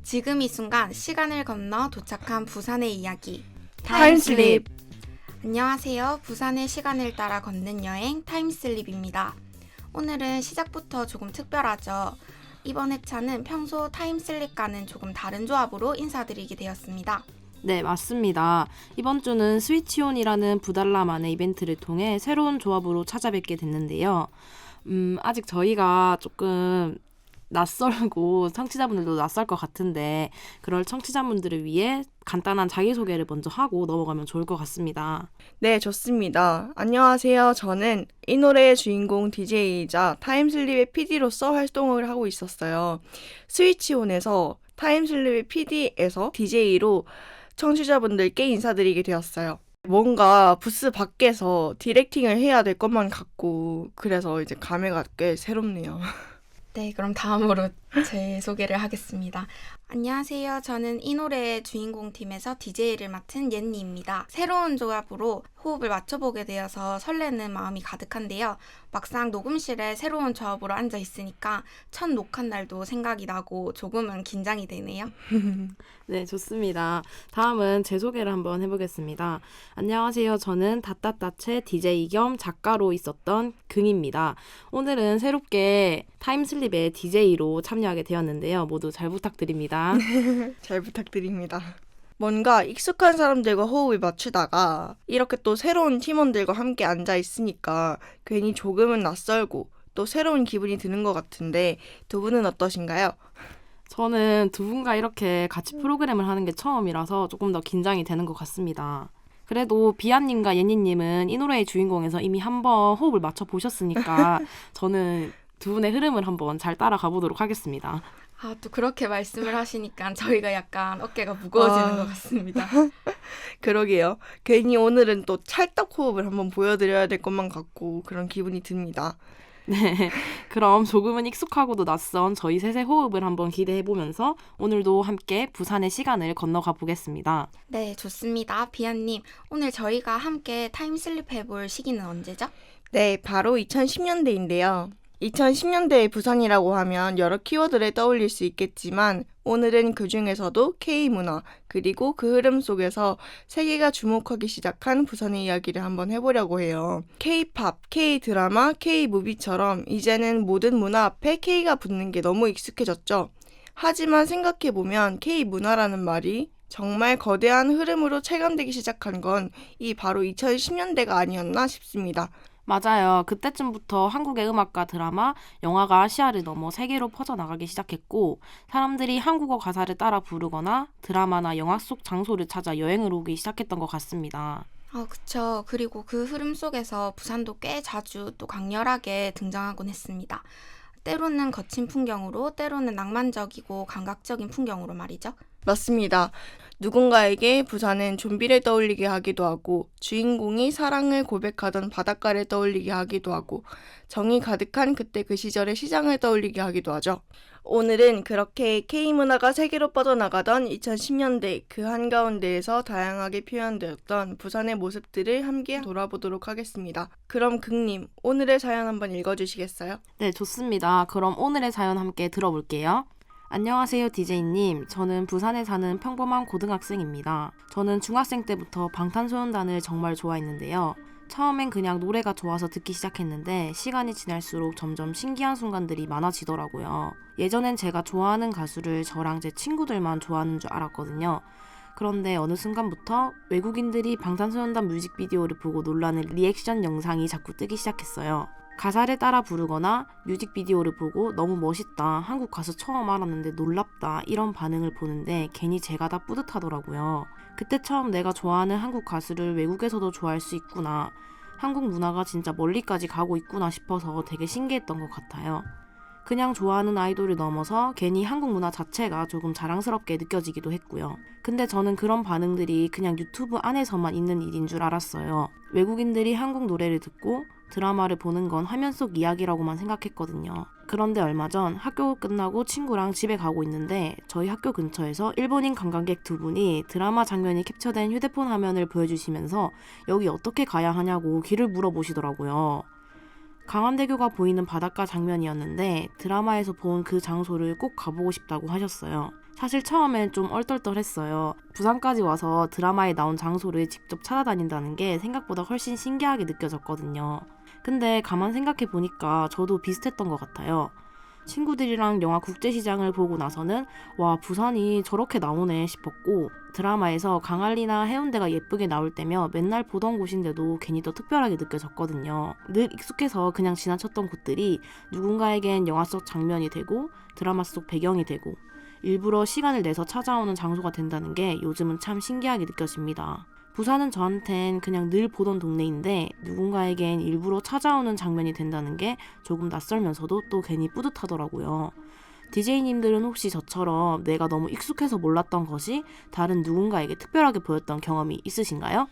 지금 이 순간 시간을 건너 도착한 부산의 이야기 타임슬립. 안녕하세요. 부산의 시간을 따라 걷는 여행 타임슬립입니다. 오늘은 시작부터 조금 특별하죠. 이번 회차는 평소 타임슬립과는 조금 다른 조합으로 인사드리게 되었습니다. 네, 맞습니다. 이번 주는 스위치온이라는 부달라만의 이벤트를 통해 새로운 조합으로 찾아뵙게 됐는데요. 아직 저희가 조금 낯설고 청취자분들도 낯설 것 같은데 그럴 청취자분들을 위해 간단한 자기소개를 먼저 하고 넘어가면 좋을 것 같습니다. 네, 좋습니다. 안녕하세요. 저는 이 노래의 주인공 DJ이자 타임슬립의 PD로서 활동을 하고 있었어요. 스위치온에서 타임슬립의 PD에서 DJ로 청취자분들께 인사드리게 되었어요. 뭔가 부스 밖에서 디렉팅을 해야 될 것만 같고 그래서 이제 감회가 꽤 새롭네요. 네, 그럼 다음으로 제 소개를 하겠습니다. 안녕하세요. 저는 이 노래의 주인공 팀에서 DJ를 맡은 옌니입니다. 새로운 조합으로 호흡을 맞춰보게 되어서 설레는 마음이 가득한데요. 막상 녹음실에 새로운 조합으로 앉아 있으니까 첫 녹화 날도 생각이 나고 조금은 긴장이 되네요. 네, 좋습니다. 다음은 제 소개를 한번 해보겠습니다. 안녕하세요. 저는 다따따체 DJ 겸 작가로 있었던 긍입니다. 오늘은 새롭게 타임슬립의 DJ로 참여하게 되었는데요. 모두 잘 부탁드립니다. 잘 부탁드립니다. 뭔가 익숙한 사람들과 호흡을 맞추다가 이렇게 또 새로운 팀원들과 함께 앉아 있으니까 괜히 조금은 낯설고 또 새로운 기분이 드는 것 같은데 두 분은 어떠신가요? 저는 두 분과 이렇게 같이 프로그램을 하는 게 처음이라서 조금 더 긴장이 되는 것 같습니다. 그래도 비아님과 예니님은 이 노래의 주인공에서 이미 한번 호흡을 맞춰보셨으니까 저는 두 분의 흐름을 한번 잘 따라가 보도록 하겠습니다. 아, 또 그렇게 말씀을 하시니까 저희가 약간 어깨가 무거워지는 것 같습니다. 그러게요. 괜히 오늘은 또 찰떡 호흡을 한번 보여드려야 될 것만 같고 그런 기분이 듭니다. 네, 그럼 조금은 익숙하고도 낯선 저희 셋의 호흡을 한번 기대해보면서 오늘도 함께 부산의 시간을 건너가 보겠습니다. 네, 좋습니다. 비아님, 오늘 저희가 함께 타임슬립 해볼 시기는 언제죠? 네, 바로 2010년대인데요. 2010년대의 부산이라고 하면 여러 키워드를 떠올릴 수 있겠지만 오늘은 그 중에서도 K문화 그리고 그 흐름 속에서 세계가 주목하기 시작한 부산의 이야기를 한번 해보려고 해요. K-팝, K-드라마, K-무비처럼 이제는 모든 문화 앞에 K가 붙는 게 너무 익숙해졌죠. 하지만 생각해보면 K-문화라는 말이 정말 거대한 흐름으로 체감되기 시작한 건 이 바로 2010년대가 아니었나 싶습니다. 맞아요. 그때쯤부터 한국의 음악과 드라마, 영화가 아시아를 넘어 세계로 퍼져나가기 시작했고 사람들이 한국어 가사를 따라 부르거나 드라마나 영화 속 장소를 찾아 여행을 오기 시작했던 것 같습니다. 그쵸. 그리고 그 흐름 속에서 부산도 꽤 자주 또 강렬하게 등장하곤 했습니다. 때로는 거친 풍경으로, 때로는 낭만적이고 감각적인 풍경으로 말이죠. 맞습니다. 누군가에게 부산은 좀비를 떠올리게 하기도 하고 주인공이 사랑을 고백하던 바닷가를 떠올리게 하기도 하고 정이 가득한 그때 그 시절의 시장을 떠올리게 하기도 하죠. 오늘은 그렇게 K문화가 세계로 뻗어나가던 2010년대 그 한가운데에서 다양하게 표현되었던 부산의 모습들을 함께 돌아보도록 하겠습니다. 그럼 긍님, 오늘의 사연 한번 읽어주시겠어요? 네, 좋습니다. 그럼 오늘의 사연 함께 들어볼게요. 안녕하세요, DJ님. 저는 부산에 사는 평범한 고등학생입니다. 저는 중학생 때부터 방탄소년단을 정말 좋아했는데요. 처음엔 그냥 노래가 좋아서 듣기 시작했는데 시간이 지날수록 점점 신기한 순간들이 많아지더라고요. 예전엔 제가 좋아하는 가수를 저랑 제 친구들만 좋아하는 줄 알았거든요. 그런데 어느 순간부터 외국인들이 방탄소년단 뮤직비디오를 보고 놀라는 리액션 영상이 자꾸 뜨기 시작했어요. 가사를 따라 부르거나 뮤직비디오를 보고 너무 멋있다, 한국 가수 처음 알았는데 놀랍다 이런 반응을 보는데 괜히 제가 다 뿌듯하더라고요. 그때 처음 내가 좋아하는 한국 가수를 외국에서도 좋아할 수 있구나, 한국 문화가 진짜 멀리까지 가고 있구나 싶어서 되게 신기했던 것 같아요. 그냥 좋아하는 아이돌을 넘어서 괜히 한국 문화 자체가 조금 자랑스럽게 느껴지기도 했고요. 근데 저는 그런 반응들이 그냥 유튜브 안에서만 있는 일인 줄 알았어요. 외국인들이 한국 노래를 듣고 드라마를 보는 건 화면 속 이야기라고만 생각했거든요. 그런데 얼마 전 학교 끝나고 친구랑 집에 가고 있는데 저희 학교 근처에서 일본인 관광객 두 분이 드라마 장면이 캡처된 휴대폰 화면을 보여주시면서 여기 어떻게 가야 하냐고 길을 물어보시더라고요. 강원대교가 보이는 바닷가 장면이었는데 드라마에서 본 그 장소를 꼭 가보고 싶다고 하셨어요. 사실 처음엔 좀 얼떨떨했어요. 부산까지 와서 드라마에 나온 장소를 직접 찾아다닌다는 게 생각보다 훨씬 신기하게 느껴졌거든요. 근데 가만 생각해 보니까 저도 비슷했던 것 같아요. 친구들이랑 영화 국제시장을 보고 나서는 와, 부산이 저렇게 나오네 싶었고, 드라마에서 강할리나 해운대가 예쁘게 나올 때며 맨날 보던 곳인데도 괜히 더 특별하게 느껴졌거든요. 늘 익숙해서 그냥 지나쳤던 곳들이 누군가에겐 영화 속 장면이 되고 드라마 속 배경이 되고 일부러 시간을 내서 찾아오는 장소가 된다는 게 요즘은 참 신기하게 느껴집니다. 부산은 저한텐 그냥 늘 보던 동네인데 누군가에겐 일부러 찾아오는 장면이 된다는 게 조금 낯설면서도 또 괜히 뿌듯하더라고요. DJ님들은 혹시 저처럼 내가 너무 익숙해서 몰랐던 것이 다른 누군가에게 특별하게 보였던 경험이 있으신가요?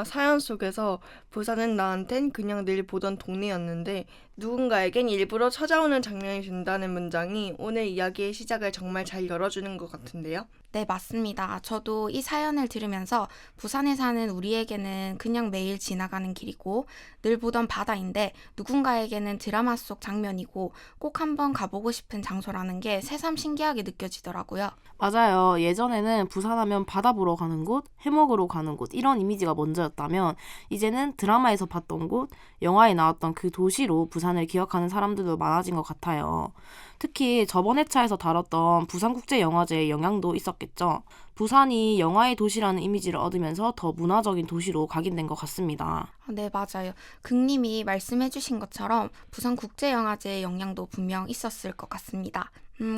사연 속에서 부산은 나한텐 그냥 늘 보던 동네였는데 누군가에겐 일부러 찾아오는 장면이 된다는 문장이 오늘 이야기의 시작을 정말 잘 열어주는 것 같은데요. 네, 맞습니다. 저도 이 사연을 들으면서 부산에 사는 우리에게는 그냥 매일 지나가는 길이고 늘 보던 바다인데 누군가에게는 드라마 속 장면이고 꼭 한번 가보고 싶은 장소라는 게 새삼 신기하게 느껴지더라고요. 맞아요. 예전에는 부산하면 바다 보러 가는 곳, 해먹으러 가는 곳 이런 이미지가 먼저였다면 이제는 드라마에서 봤던 곳, 영화에 나왔던 그 도시로 부산을 기억하는 사람들도 많아진 것 같아요. 특히 저번 회차에서 다뤘던 부산국제영화제의 영향도 있었겠죠. 부산이 영화의 도시라는 이미지를 얻으면서 더 문화적인 도시로 각인된 것 같습니다. 네, 맞아요. 극님이 말씀해주신 것처럼 부산국제영화제의 영향도 분명 있었을 것 같습니다.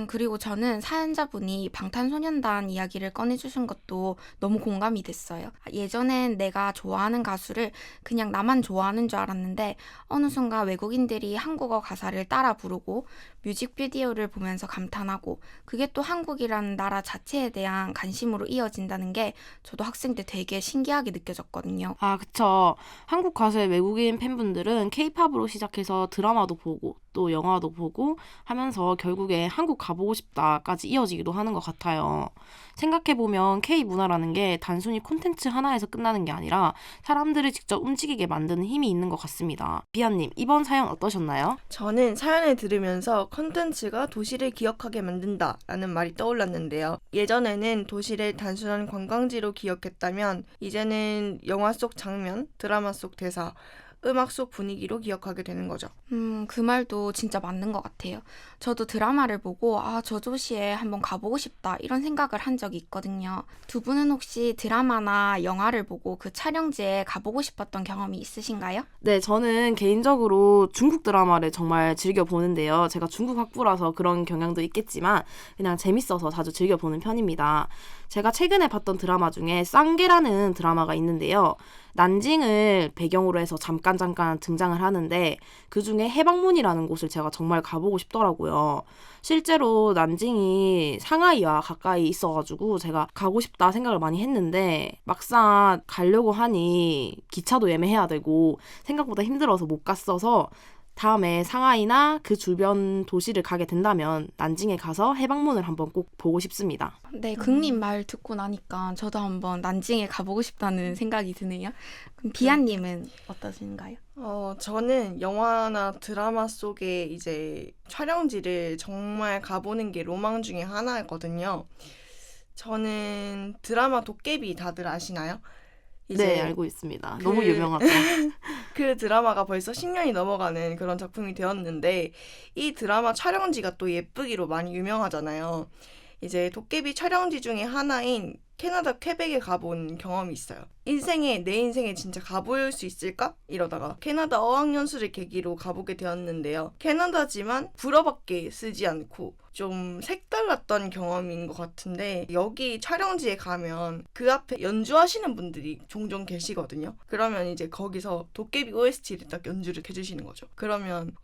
그리고 저는 사연자분이 방탄소년단 이야기를 꺼내주신 것도 너무 공감이 됐어요. 예전엔 내가 좋아하는 가수를 그냥 나만 좋아하는 줄 알았는데 어느 순간 외국인들이 한국어 가사를 따라 부르고 뮤직비디오를 보면서 감탄하고 그게 또 한국이라는 나라 자체에 대한 관심으로 이어진다는 게 저도 학생 때 되게 신기하게 느껴졌거든요. 그쵸. 한국 가수의 외국인 팬분들은 케이팝으로 시작해서 드라마도 보고 또 영화도 보고 하면서 결국에 한국 가보고 싶다까지 이어지기도 하는 것 같아요. 생각해보면 K-문화라는 게 단순히 콘텐츠 하나에서 끝나는 게 아니라 사람들을 직접 움직이게 만드는 힘이 있는 것 같습니다. 비아님, 이번 사연 어떠셨나요? 저는 사연을 들으면서 컨텐츠가 도시를 기억하게 만든다라는 말이 떠올랐는데요. 예전에는 도시를 단순한 관광지로 기억했다면 이제는 영화 속 장면, 드라마 속 대사, 음악 속 분위기로 기억하게 되는 거죠. 그 말도 진짜 맞는 것 같아요. 저도 드라마를 보고 저 도시에 한번 가보고 싶다 이런 생각을 한 적이 있거든요. 두 분은 혹시 드라마나 영화를 보고 그 촬영지에 가보고 싶었던 경험이 있으신가요? 네, 저는 개인적으로 중국 드라마를 정말 즐겨 보는데요. 제가 중국 학부라서 그런 경향도 있겠지만 그냥 재밌어서 자주 즐겨 보는 편입니다. 제가 최근에 봤던 드라마 중에 쌍계라는 드라마가 있는데요. 난징을 배경으로 해서 잠깐 등장을 하는데 그중에 해방문이라는 곳을 제가 정말 가보고 싶더라고요. 실제로 난징이 상하이와 가까이 있어가지고 제가 가고 싶다 생각을 많이 했는데 막상 가려고 하니 기차도 예매해야 되고 생각보다 힘들어서 못 갔어서 다음에 상하이나 그 주변 도시를 가게 된다면 난징에 가서 해방문을 한번 꼭 보고 싶습니다. 네, 극님 말 듣고 나니까 저도 한번 난징에 가보고 싶다는 생각이 드네요. 그럼 비아님은 어떠신가요? 저는 영화나 드라마 속에 이제 촬영지를 정말 가보는 게 로망 중에 하나였거든요. 저는 드라마 도깨비 다들 아시나요? 네, 알고 있습니다. 너무 유명하죠. 그 드라마가 벌써 10년이 넘어가는 그런 작품이 되었는데 이 드라마 촬영지가 또 예쁘기로 많이 유명하잖아요. 이제 도깨비 촬영지 중에 하나인 캐나다 퀘벡에 가본 경험이 있어요. 내 인생에 진짜 가볼 수 있을까? 이러다가 캐나다 어학연수를 계기로 가보게 되었는데요. 캐나다지만 불어밖에 쓰지 않고 좀 색달랐던 경험인 것 같은데 여기 촬영지에 가면 그 앞에 연주하시는 분들이 종종 계시거든요. 그러면 이제 거기서 도깨비 OST를 딱 연주를 해주시는 거죠. 그러면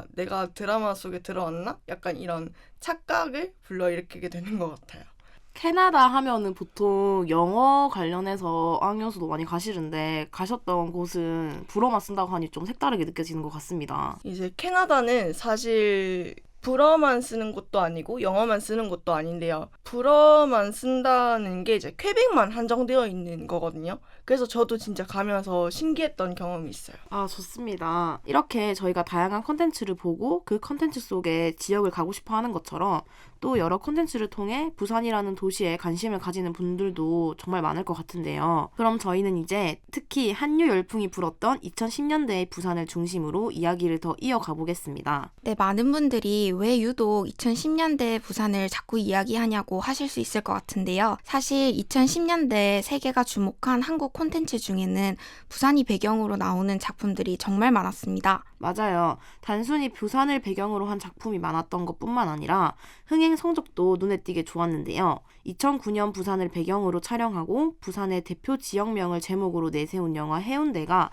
내가 드라마 속에 들어왔나? 약간 이런 착각을 불러일으키게 되는 것 같아요. 캐나다 하면은 보통 영어 관련해서 어학연수도 많이 가시는데 가셨던 곳은 불어만 쓴다고 하니 좀 색다르게 느껴지는 것 같습니다. 이제 캐나다는 사실 불어만 쓰는 것도 아니고 영어만 쓰는 것도 아닌데요. 불어만 쓴다는 게 이제 퀘벡만 한정되어 있는 거거든요. 그래서 저도 진짜 가면서 신기했던 경험이 있어요. 아, 좋습니다. 이렇게 저희가 다양한 컨텐츠를 보고 그 컨텐츠 속에 지역을 가고 싶어 하는 것처럼 또 여러 컨텐츠를 통해 부산이라는 도시에 관심을 가지는 분들도 정말 많을 것 같은데요. 그럼 저희는 이제 특히 한류 열풍이 불었던 2010년대의 부산을 중심으로 이야기를 더 이어가 보겠습니다. 네, 많은 분들이 왜 유독 2010년대 부산을 자꾸 이야기하냐고 하실 수 있을 것 같은데요. 사실 2010년대 세계가 주목한 한국 콘텐츠 중에는 부산이 배경으로 나오는 작품들이 정말 많았습니다. 맞아요. 단순히 부산을 배경으로 한 작품이 많았던 것뿐만 아니라 흥행 성적도 눈에 띄게 좋았는데요. 2009년 부산을 배경으로 촬영하고 부산의 대표 지역명을 제목으로 내세운 영화 해운대가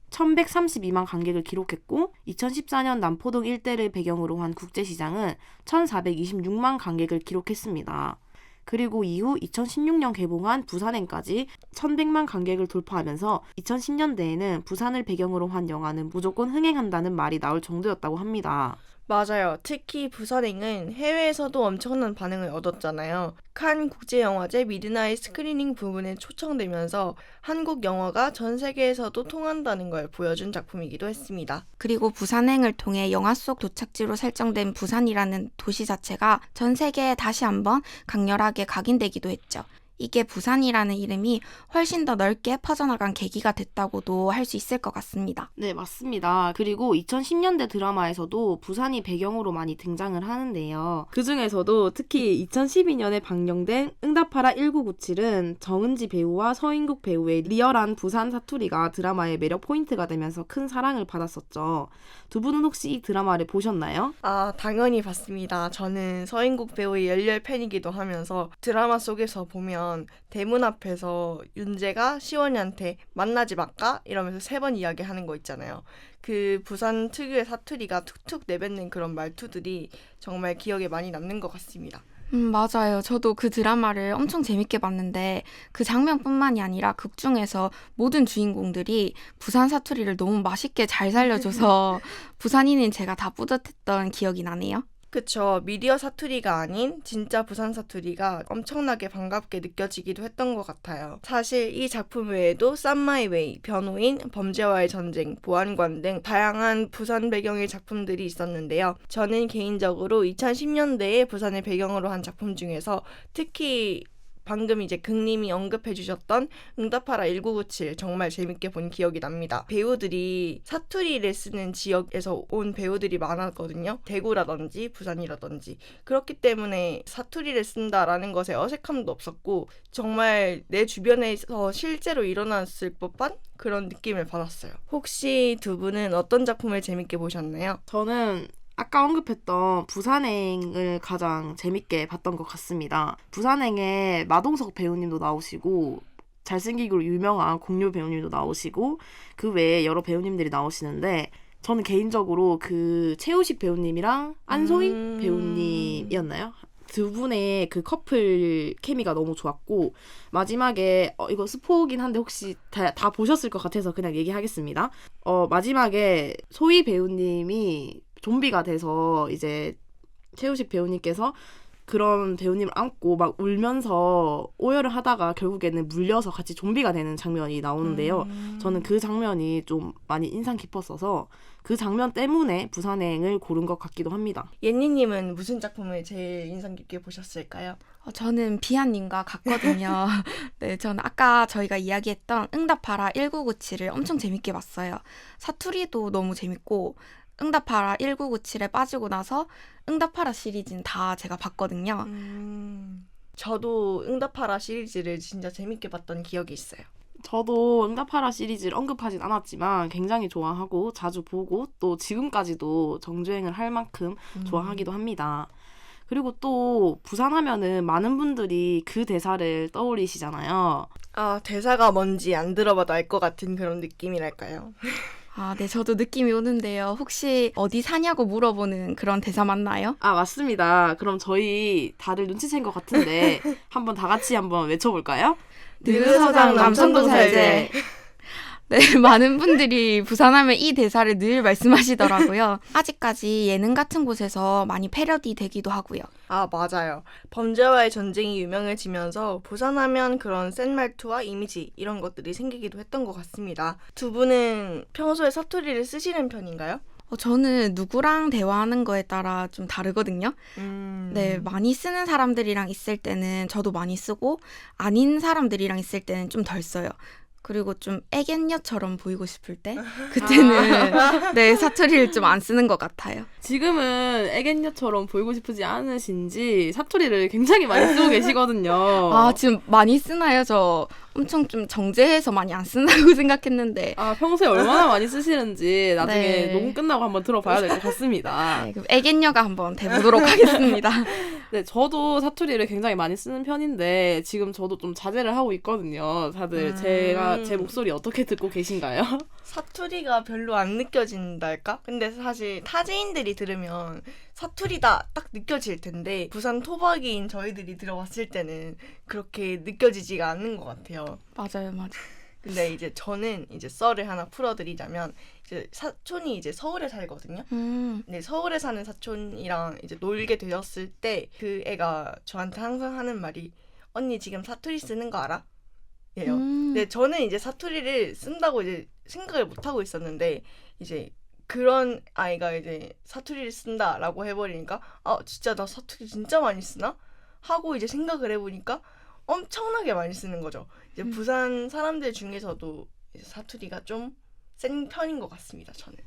1132만 관객을 기록했고 2014년 남포동 일대를 배경으로 한 국제시장은 1426만 관객을 기록했습니다. 그리고 이후 2016년 개봉한 부산행까지 1100만 관객을 돌파하면서 2010년대에는 부산을 배경으로 한 영화는 무조건 흥행한다는 말이 나올 정도였다고 합니다. 맞아요. 특히 부산행은 해외에서도 엄청난 반응을 얻었잖아요. 칸 국제영화제 미드나잇 스크리닝 부분에 초청되면서 한국 영화가 전 세계에서도 통한다는 걸 보여준 작품이기도 했습니다. 그리고 부산행을 통해 영화 속 도착지로 설정된 부산이라는 도시 자체가 전 세계에 다시 한번 강렬하게 각인되기도 했죠. 이게 부산이라는 이름이 훨씬 더 넓게 퍼져나간 계기가 됐다고도 할 수 있을 것 같습니다. 네, 맞습니다. 그리고 2010년대 드라마에서도 부산이 배경으로 많이 등장을 하는데요. 그 중에서도 특히 2012년에 방영된 응답하라 1997은 정은지 배우와 서인국 배우의 리얼한 부산 사투리가 드라마의 매력 포인트가 되면서 큰 사랑을 받았었죠. 두 분은 혹시 이 드라마를 보셨나요? 아, 당연히 봤습니다. 저는 서인국 배우의 열렬 팬이기도 하면서 드라마 속에서 보면 대문 앞에서 윤재가 시원이한테 만나지 말까? 이러면서 3번 이야기하는 거 있잖아요. 그 부산 특유의 사투리가 툭툭 내뱉는 그런 말투들이 정말 기억에 많이 남는 것 같습니다. 맞아요. 저도 그 드라마를 엄청 재밌게 봤는데 그 장면뿐만이 아니라 극 중에서 모든 주인공들이 부산 사투리를 너무 맛있게 잘 살려줘서 부산인인 제가 다 뿌듯했던 기억이 나네요. 그쵸. 미디어 사투리가 아닌 진짜 부산 사투리가 엄청나게 반갑게 느껴지기도 했던 것 같아요. 사실 이 작품 외에도 쌈마이웨이, 변호인, 범죄와의 전쟁, 보안관 등 다양한 부산 배경의 작품들이 있었는데요. 저는 개인적으로 2010년대에 부산을 배경으로 한 작품 중에서 특히 방금 이제 극님이 언급해 주셨던 응답하라 1997 정말 재밌게 본 기억이 납니다. 배우들이 사투리를 쓰는 지역에서 온 배우들이 많았거든요. 대구라든지 부산이라든지. 그렇기 때문에 사투리를 쓴다라는 것에 어색함도 없었고 정말 내 주변에서 실제로 일어났을 법한 그런 느낌을 받았어요. 혹시 두 분은 어떤 작품을 재밌게 보셨나요? 저는 아까 언급했던 부산행을 가장 재밌게 봤던 것 같습니다. 부산행에 마동석 배우님도 나오시고 잘생기기로 유명한 공유 배우님도 나오시고 그 외에 여러 배우님들이 나오시는데 저는 개인적으로 그 최우식 배우님이랑 안소희 배우님이었나요? 두 분의 그 커플 케미가 너무 좋았고 마지막에 이거 스포긴 한데 혹시 다 보셨을 것 같아서 그냥 얘기하겠습니다. 마지막에 소희 배우님이 좀비가 돼서 이제 최우식 배우님께서 그런 배우님을 안고 막 울면서 오열을 하다가 결국에는 물려서 같이 좀비가 되는 장면이 나오는데요. 저는 그 장면이 좀 많이 인상 깊었어서 그 장면 때문에 부산행을 고른 것 같기도 합니다. 옌니님은 무슨 작품을 제일 인상 깊게 보셨을까요? 저는 비아님과 같거든요. 네, 저는 아까 저희가 이야기했던 응답하라 1997을 엄청 재밌게 봤어요. 사투리도 너무 재밌고 응답하라 1997에 빠지고 나서 응답하라 시리즈는 다 제가 봤거든요. 저도 응답하라 시리즈를 진짜 재밌게 봤던 기억이 있어요. 저도 응답하라 시리즈를 언급하진 않았지만 굉장히 좋아하고 자주 보고 또 지금까지도 정주행을 할 만큼 좋아하기도 합니다. 그리고 또 부산 하면은 많은 분들이 그 대사를 떠올리시잖아요. 아, 대사가 뭔지 안 들어봐도 알 것 같은 그런 느낌이랄까요? 네, 저도 느낌이 오는데요. 혹시 어디 사냐고 물어보는 그런 대사 맞나요? 아, 맞습니다. 그럼 저희 다들 눈치챈 것 같은데 한번 다 같이 한번 외쳐볼까요? 느그서장 남천동 살제. 네, 많은 분들이 부산하면 이 대사를 늘 말씀하시더라고요. 아직까지 예능 같은 곳에서 많이 패러디 되기도 하고요. 아, 맞아요. 범죄와의 전쟁이 유명해지면서 부산하면 그런 센 말투와 이미지 이런 것들이 생기기도 했던 것 같습니다. 두 분은 평소에 사투리를 쓰시는 편인가요? 저는 누구랑 대화하는 거에 따라 좀 다르거든요. 네, 많이 쓰는 사람들이랑 있을 때는 저도 많이 쓰고 아닌 사람들이랑 있을 때는 좀 덜 써요. 그리고 좀 애견녀처럼 보이고 싶을 때 그때는 네, 사투리를 좀 안 쓰는 것 같아요. 지금은 애견녀처럼 보이고 싶지 않으신지 사투리를 굉장히 많이 쓰고 계시거든요. 아, 지금 많이 쓰나요? 저 엄청 좀 정제해서 많이 안 쓴다고 생각했는데. 아, 평소에 얼마나 많이 쓰시는지 나중에 네. 녹음 끝나고 한번 들어봐야 될 것 같습니다. 네, 그럼 애견녀가 한번 돼보도록 하겠습니다. 네, 저도 사투리를 굉장히 많이 쓰는 편인데 지금 저도 좀 자제를 하고 있거든요. 다들 제 목소리 어떻게 듣고 계신가요? 사투리가 별로 안 느껴진달까? 근데 사실 타지인들이 들으면 사투리다 딱 느껴질 텐데 부산 토박이인 저희들이 들어봤을 때는 그렇게 느껴지지가 않는 것 같아요. 맞아요, 맞아요. 근데 이제 저는 이제 썰을 하나 풀어드리자면 이제 사촌이 이제 서울에 살거든요. 근데 서울에 사는 사촌이랑 이제 놀게 되었을 때 그 애가 저한테 항상 하는 말이 언니 지금 사투리 쓰는 거 알아? 예요. 근데 저는 이제 사투리를 쓴다고 이제 생각을 못 하고 있었는데 이제 그런 아이가 이제 사투리를 쓴다라고 해버리니까 아 진짜 나 사투리 진짜 많이 쓰나? 하고 이제 생각을 해보니까 엄청나게 많이 쓰는 거죠. 이제 부산 사람들 중에서도 이제 사투리가 좀 센 편인 것 같습니다. 저는.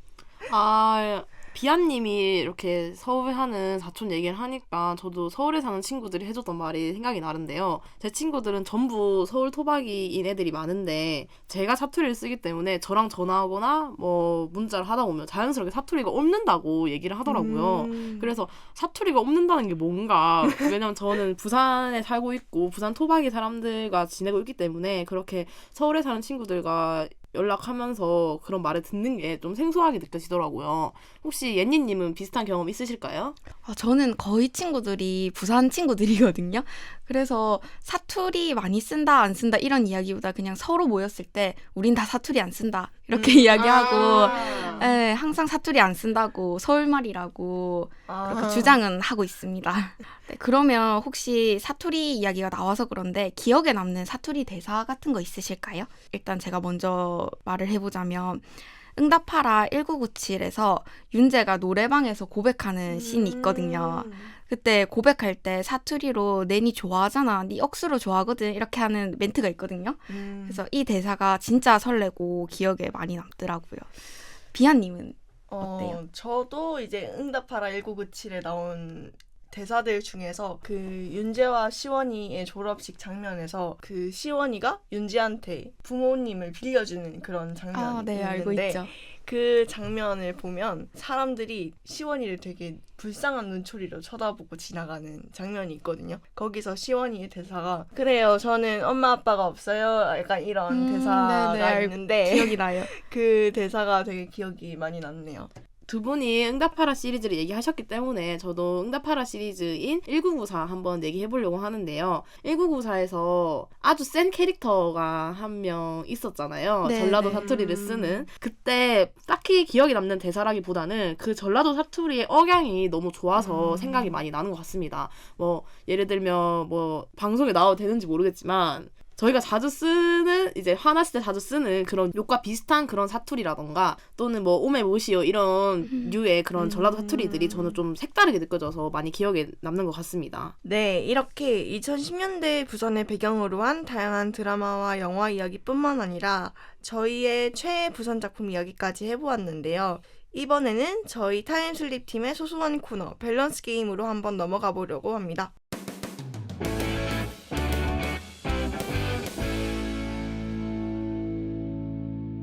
아, 비아님이 이렇게 서울에 사는 사촌 얘기를 하니까 저도 서울에 사는 친구들이 해줬던 말이 생각이 나는데요. 제 친구들은 전부 서울 토박이인 애들이 많은데 제가 사투리를 쓰기 때문에 저랑 전화하거나 뭐 문자를 하다 보면 자연스럽게 사투리가 없는다고 얘기를 하더라고요. 그래서 사투리가 없는다는 게 뭔가, 왜냐면 저는 부산에 살고 있고 부산 토박이 사람들과 지내고 있기 때문에 그렇게 서울에 사는 친구들과 연락하면서 그런 말을 듣는 게 좀 생소하게 느껴지더라고요. 혹시 옌니님은 비슷한 경험 있으실까요? 저는 거의 친구들이 부산 친구들이거든요. 그래서 사투리 많이 쓴다 안 쓴다 이런 이야기보다 그냥 서로 모였을 때 우린 다 사투리 안 쓴다 이렇게 이야기하고 네, 항상 사투리 안 쓴다고 서울말이라고 그렇게 주장은 하고 있습니다. 네, 그러면 혹시 사투리 이야기가 나와서 그런데 기억에 남는 사투리 대사 같은 거 있으실까요? 일단 제가 먼저 말을 해보자면 응답하라 1997에서 윤재가 노래방에서 고백하는 씬이 있거든요. 그때 고백할 때 사투리로 내니 좋아하잖아, 니 억수로 좋아하거든 이렇게 하는 멘트가 있거든요. 그래서 이 대사가 진짜 설레고 기억에 많이 남더라고요. 비아님은 어때요? 저도 이제 응답하라 1997에 나온 대사들 중에서 그 윤재와 시원이의 졸업식 장면에서 그 시원이가 윤재한테 부모님을 빌려주는 그런 장면이 네, 알고 있는데 있죠. 그 장면을 보면 사람들이 시원이를 되게 불쌍한 눈초리로 쳐다보고 지나가는 장면이 있거든요. 거기서 시원이의 대사가 그래요, 저는 엄마 아빠가 없어요. 약간 이런 대사가 네네, 있는데 기억이 나요. 그 대사가 되게 기억이 많이 남네요. 두 분이 응답하라 시리즈를 얘기하셨기 때문에 저도 응답하라 시리즈인 1994 한번 얘기해보려고 하는데요. 1994에서 아주 센 캐릭터가 한 명 있었잖아요. 네, 전라도 네. 사투리를 쓰는. 그때 딱히 기억이 남는 대사라기보다는 그 전라도 사투리의 억양이 너무 좋아서 생각이 많이 나는 것 같습니다. 뭐 예를 들면 뭐 방송에 나와도 되는지 모르겠지만 저희가 자주 쓰는, 이제 화났을 때 자주 쓰는 그런 욕과 비슷한 그런 사투리라던가 또는 뭐 오메 모시오 이런 류의 그런 전라도 사투리들이 저는 좀 색다르게 느껴져서 많이 기억에 남는 것 같습니다. 네, 이렇게 2010년대 부산을 배경으로 한 다양한 드라마와 영화 이야기뿐만 아니라 저희의 최애 부산 작품 이야기까지 해보았는데요. 이번에는 저희 타임슬립 팀의 소소한 코너 밸런스 게임으로 한번 넘어가 보려고 합니다.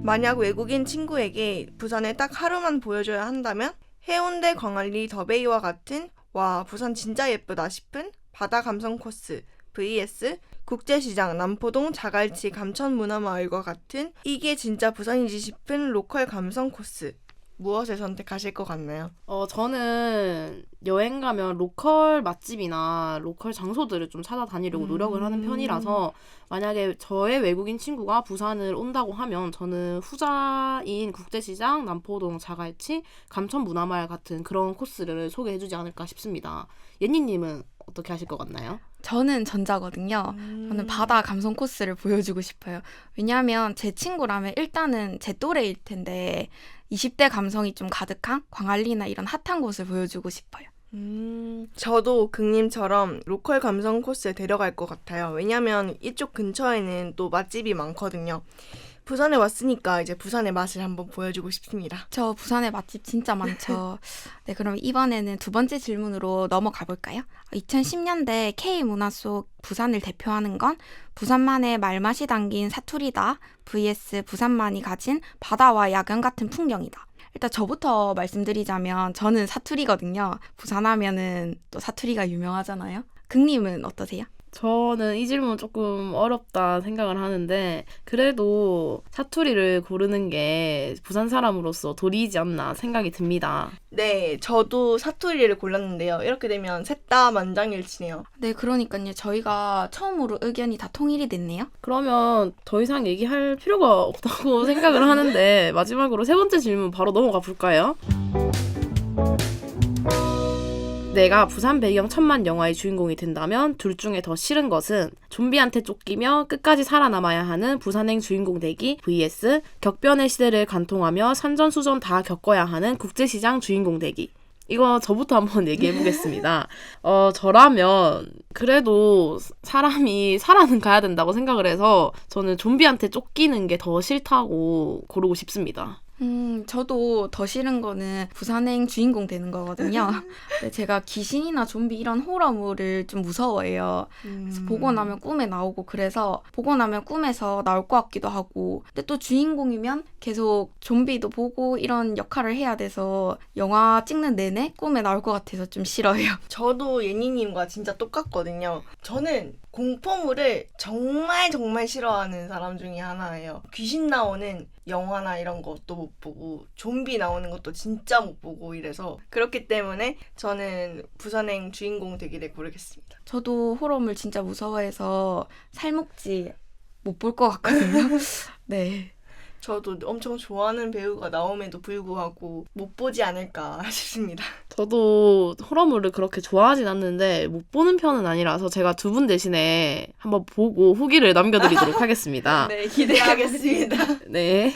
만약 외국인 친구에게 부산을 딱 하루만 보여줘야 한다면 해운대 광안리 더베이와 같은 와 부산 진짜 예쁘다 싶은 바다 감성 코스 vs 국제시장 남포동 자갈치 감천문화마을과 같은 이게 진짜 부산이지 싶은 로컬 감성 코스. 무엇을 선택하실 것 같나요? 저는 여행 가면 로컬 맛집이나 로컬 장소들을 좀 찾아다니려고 노력을 하는 편이라서 만약에 저의 외국인 친구가 부산을 온다고 하면 저는 후자인 국제시장, 남포동, 자갈치, 감천문화마을 같은 그런 코스를 소개해주지 않을까 싶습니다. 예니님은 어떻게 하실 것 같나요? 저는 전자거든요. 저는 바다 감성 코스를 보여주고 싶어요. 왜냐하면 제 친구라면 일단은 제 또래일 텐데 20대 감성이 좀 가득한 광안리나 이런 핫한 곳을 보여주고 싶어요. 저도 극님처럼 로컬 감성 코스에 데려갈 것 같아요. 왜냐면 이쪽 근처에는 또 맛집이 많거든요. 부산에 왔으니까 이제 부산의 맛을 한번 보여주고 싶습니다. 저 부산에 맛집 진짜 많죠. 네, 그럼 이번에는 두 번째 질문으로 넘어가 볼까요? 2010년대 K문화 속 부산을 대표하는 건 부산만의 말맛이 담긴 사투리다. vs 부산만이 가진 바다와 야경 같은 풍경이다. 일단 저부터 말씀드리자면 저는 사투리거든요. 부산 하면은 또 사투리가 유명하잖아요. 극님은 어떠세요? 저는 이 질문 조금 어렵다 생각을 하는데 그래도 사투리를 고르는 게 부산 사람으로서 도리이지 않나 생각이 듭니다. 네, 저도 사투리를 골랐는데요. 이렇게 되면 셋 다 만장일치네요. 네, 그러니까요. 저희가 처음으로 의견이 다 통일이 됐네요. 그러면 더 이상 얘기할 필요가 없다고 생각을 하는데 마지막으로 세 번째 질문 바로 넘어가 볼까요? 내가 부산 배경 천만 영화의 주인공이 된다면 둘 중에 더 싫은 것은 좀비한테 쫓기며 끝까지 살아남아야 하는 부산행 주인공 되기 vs 격변의 시대를 관통하며 산전수전 다 겪어야 하는 국제시장 주인공 되기. 이거 저부터 한번 얘기해 보겠습니다. 저라면 그래도 사람이 살아는 가야 된다고 생각을 해서 저는 좀비한테 쫓기는 게 더 싫다고 고르고 싶습니다. 저도 더 싫은 거는 부산행 주인공 되는 거거든요. 근데 제가 귀신이나 좀비 이런 호러물을 좀 무서워해요. 그래서 보고 나면 꿈에 나오고 그래서 보고 나면 꿈에서 나올 것 같기도 하고 근데 또 주인공이면 계속 좀비도 보고 이런 역할을 해야 돼서 영화 찍는 내내 꿈에 나올 것 같아서 좀 싫어요. 저도 예니님과 진짜 똑같거든요. 저는 공포물을 정말 정말 싫어하는 사람 중에 하나예요. 귀신 나오는 영화나 이런 것도 못 보고 좀비 나오는 것도 진짜 못 보고 이래서 그렇기 때문에 저는 부산행 주인공 되기를 고르겠습니다. 저도 호러물 진짜 무서워해서 살목지 못 볼 것 같거든요. 네. 저도 엄청 좋아하는 배우가 나옴에도 불구하고 못 보지 않을까 싶습니다. 저도 호러물을 그렇게 좋아하진 않는데 못 보는 편은 아니라서 제가 두 분 대신에 한번 보고 후기를 남겨드리도록 하겠습니다. 네, 기대하겠습니다. 네.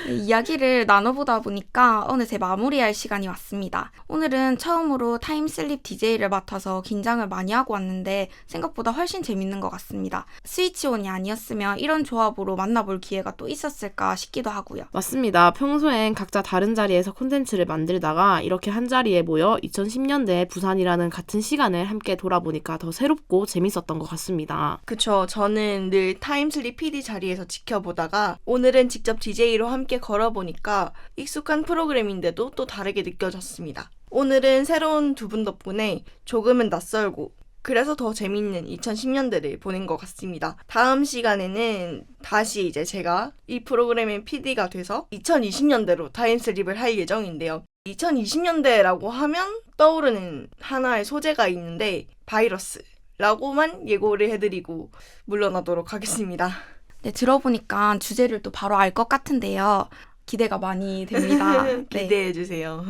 네, 이야기를 나눠보다 보니까 어느새 마무리할 시간이 왔습니다. 오늘은 처음으로 타임슬립 DJ를 맡아서 긴장을 많이 하고 왔는데 생각보다 훨씬 재밌는 것 같습니다. 스위치온이 아니었으면 이런 조합으로 만나볼 기회가 또 있었을까 싶기도 하고요. 맞습니다. 평소엔 각자 다른 자리에서 콘텐츠를 만들다가 이렇게 한 자리에 모여 2010년대 부산이라는 같은 시간을 함께 돌아보니까 더 새롭고 재밌었던 것 같습니다. 그쵸. 저는 늘 타임슬립 PD 자리에서 지켜보다가 오늘은 직접 DJ로 함께 걸어보니까 익숙한 프로그램인데도 또 다르게 느껴졌습니다. 오늘은 새로운 두 분 덕분에 조금은 낯설고 그래서 더 재밌는 2010년대를 보낸 것 같습니다. 다음 시간에는 다시 이제 제가 이 프로그램의 PD가 돼서 2020년대로 타임슬립을 할 예정인데요. 2020년대라고 하면 떠오르는 하나의 소재가 있는데 바이러스라고만 예고를 해드리고 물러나도록 하겠습니다. 네, 들어보니까 주제를 또 바로 알 것 같은데요. 기대가 많이 됩니다. 네. 기대해주세요.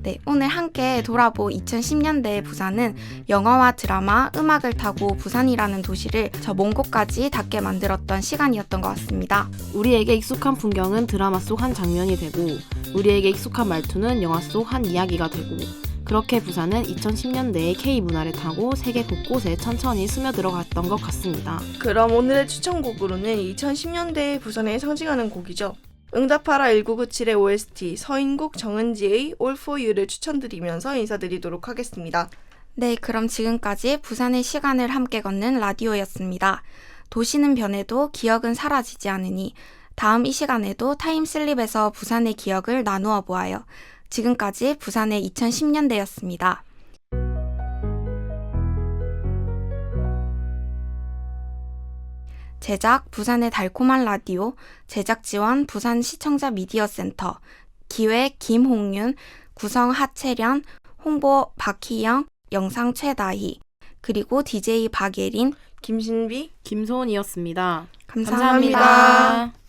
네, 오늘 함께 돌아본 2010년대의 부산은 영화와 드라마, 음악을 타고 부산이라는 도시를 저 먼 곳까지 닿게 만들었던 시간이었던 것 같습니다. 우리에게 익숙한 풍경은 드라마 속 한 장면이 되고 우리에게 익숙한 말투는 영화 속 한 이야기가 되고 그렇게 부산은 2010년대의 K문화를 타고 세계 곳곳에 천천히 스며들어갔던 것 같습니다. 그럼 오늘의 추천곡으로는 2010년대의 부산을 상징하는 곡이죠. 응답하라 1997의 OST 서인국 정은지의 All For You를 추천드리면서 인사드리도록 하겠습니다. 네, 그럼 지금까지 부산의 시간을 함께 걷는 라디오였습니다. 도시는 변해도 기억은 사라지지 않으니 다음 이 시간에도 타임슬립에서 부산의 기억을 나누어 보아요. 지금까지 부산의 2010년대였습니다. 제작 부산의 달콤한 라디오, 제작 지원 부산 시청자 미디어 센터, 기획 김홍윤, 구성 하채련, 홍보 박희영, 영상 최다희, 그리고 DJ 박예린, 김신비 김소은이었습니다. 감사합니다. 감사합니다.